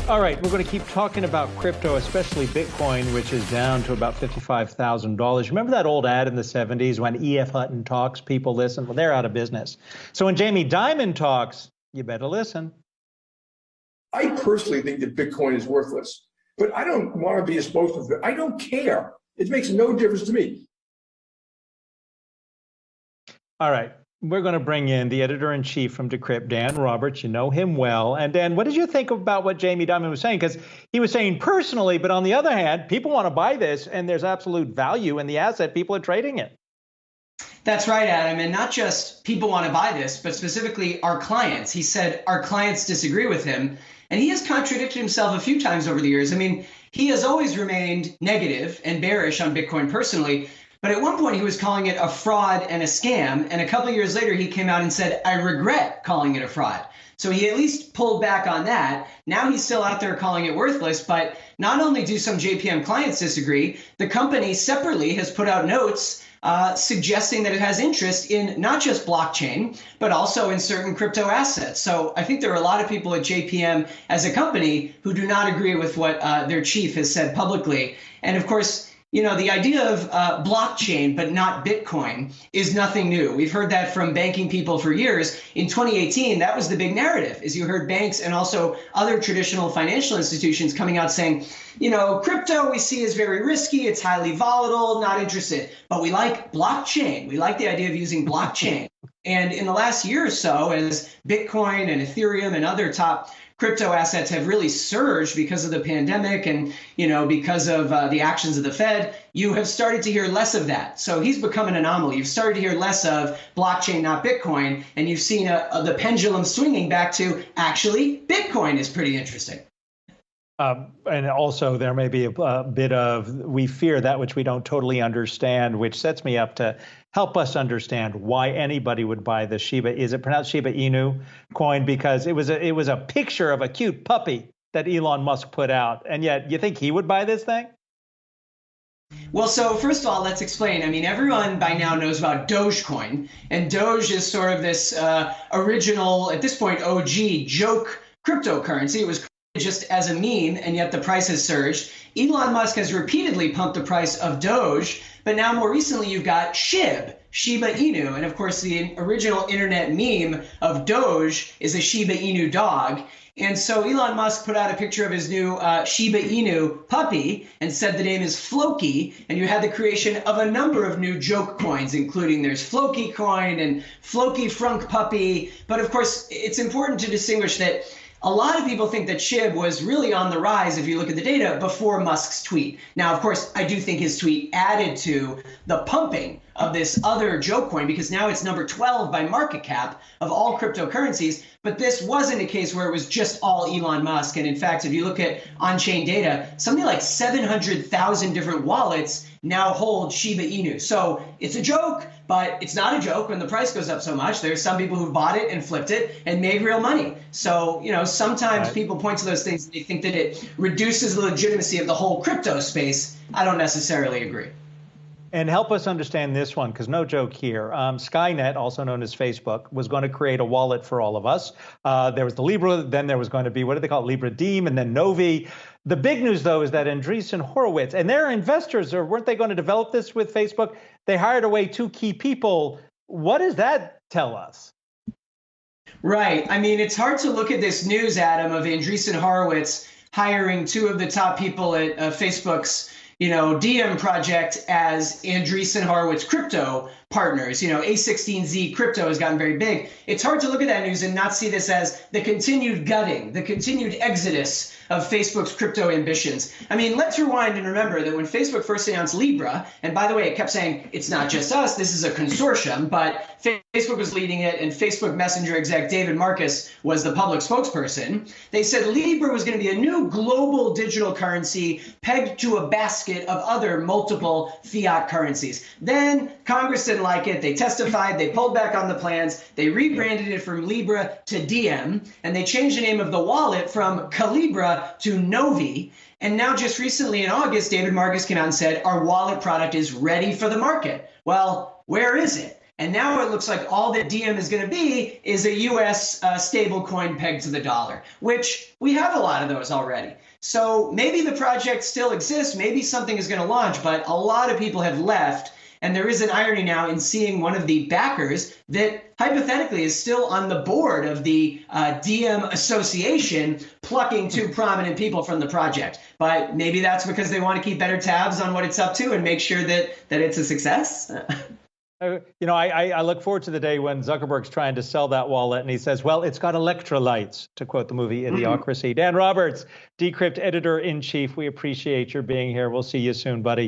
All right, we're going to keep talking about crypto, especially Bitcoin, which is down to about $55,000. Remember that old ad in the 70s when E.F. Hutton talks, people listen? Well, they're out of business. So when Jamie Dimon talks, you better listen. I personally think that Bitcoin is worthless, but I don't want to be a spokesman for it. I don't care. It makes no difference to me. All right. We're going to bring in the editor-in-chief from Decrypt, Dan Roberts. You know him well. And Dan, what did you think about what Jamie Dimon was saying? Because he was saying personally, but on the other hand, people want to buy this, and there's absolute value in the asset. People are trading it. That's right, Adam. And not just people want to buy this, but specifically our clients. He said our clients disagree with him. And he has contradicted himself a few times over the years. I mean, he has always remained negative and bearish on Bitcoin personally. But at one point, he was calling it a fraud and a scam. And a couple of years later, he came out and said, I regret calling it a fraud. So he at least pulled back on that. Now he's still out there calling it worthless. But not only do some JPM clients disagree, the company separately has put out notes suggesting that it has interest in not just blockchain, but also in certain crypto assets. So I think there are a lot of people at JPM as a company who do not agree with what their chief has said publicly. And of course, you know, the idea of blockchain, but not Bitcoin, is nothing new. We've heard that from banking people for years. In 2018, that was the big narrative, is you heard banks and also other traditional financial institutions coming out saying, you know, crypto we see is very risky, it's highly volatile, not interested. But we like blockchain. We like the idea of using blockchain. And in the last year or so, as Bitcoin and Ethereum and other top crypto assets have really surged because of the pandemic and, you know, because of the actions of the Fed, you have started to hear less of that. So he's become an anomaly. You've started to hear less of blockchain, not Bitcoin, and you've seen the pendulum swinging back to actually Bitcoin is pretty interesting. And also there may be a bit of, we fear that which we don't totally understand, which sets me up to help us understand why anybody would buy the Shiba. Is it pronounced Shiba Inu coin? Because it was a picture of a cute puppy that Elon Musk put out. And yet you think he would buy this thing? Well, so first of all, let's explain. I mean, everyone by now knows about Dogecoin, and Doge is sort of this original, at this point, OG joke cryptocurrency. It was just as a meme, and yet the price has surged. Elon Musk has repeatedly pumped the price of Doge, but now more recently you've got Shiba Inu. And of course, the original internet meme of Doge is a Shiba Inu dog. And so Elon Musk put out a picture of his new Shiba Inu puppy and said the name is Floki. And you had the creation of a number of new joke coins, including there's Floki coin and Floki Frunk puppy. But of course, it's important to distinguish that a lot of people think that SHIB was really on the rise, if you look at the data, before Musk's tweet. Now, of course, I do think his tweet added to the pumping of this other joke coin, because now it's number 12 by market cap of all cryptocurrencies. But this wasn't a case where it was just all Elon Musk. And in fact, if you look at on-chain data, something like 700,000 different wallets now hold Shiba Inu. So it's a joke, but it's not a joke when the price goes up so much. There's some people who bought it and flipped it and made real money. So, you know, sometimes people point to those things and they think that it reduces the legitimacy of the whole crypto space. I don't necessarily agree. And help us understand this one, because no joke here. Skynet, also known as Facebook, was going to create a wallet for all of us. There was the Libra, then there was going to be, what do they call it, Libra Deem, and then Novi. The big news, though, is that Andreessen Horowitz, and their investors, or weren't they going to develop this with Facebook? They hired away 2 key people. What does that tell us? Right. I mean, it's hard to look at this news, Adam, of Andreessen Horowitz hiring 2 of the top people at Facebook's DM project as Andreessen Horowitz crypto partners. A16Z crypto has gotten very big. It's hard to look at that news and not see this as the continued gutting, the continued exodus of Facebook's crypto ambitions. I mean, let's rewind and remember that when Facebook first announced Libra, and by the way, it kept saying, it's not just us, this is a consortium, but Facebook was leading it, and Facebook Messenger exec David Marcus was the public spokesperson. They said Libra was going to be a new global digital currency pegged to a basket of other multiple fiat currencies. Then Congress didn't like it. They testified. They pulled back on the plans. They rebranded it from Libra to Diem, and they changed the name of the wallet from Calibra to Novi. And now just recently in August, David Marcus came out and said, our wallet product is ready for the market. Well, where is it? And now it looks like all that Diem is going to be is a U.S. stable coin pegged to the dollar, which we have a lot of those already. So maybe the project still exists, maybe something is going to launch, but a lot of people have left. And there is an irony now in seeing one of the backers that hypothetically is still on the board of the Diem Association plucking two prominent people from the project. But maybe that's because they want to keep better tabs on what it's up to and make sure that it's a success. I look forward to the day when Zuckerberg's trying to sell that wallet and he says, well, it's got electrolytes, to quote the movie Idiocracy. Dan Roberts, Decrypt Editor-in-Chief, we appreciate your being here. We'll see you soon, buddy.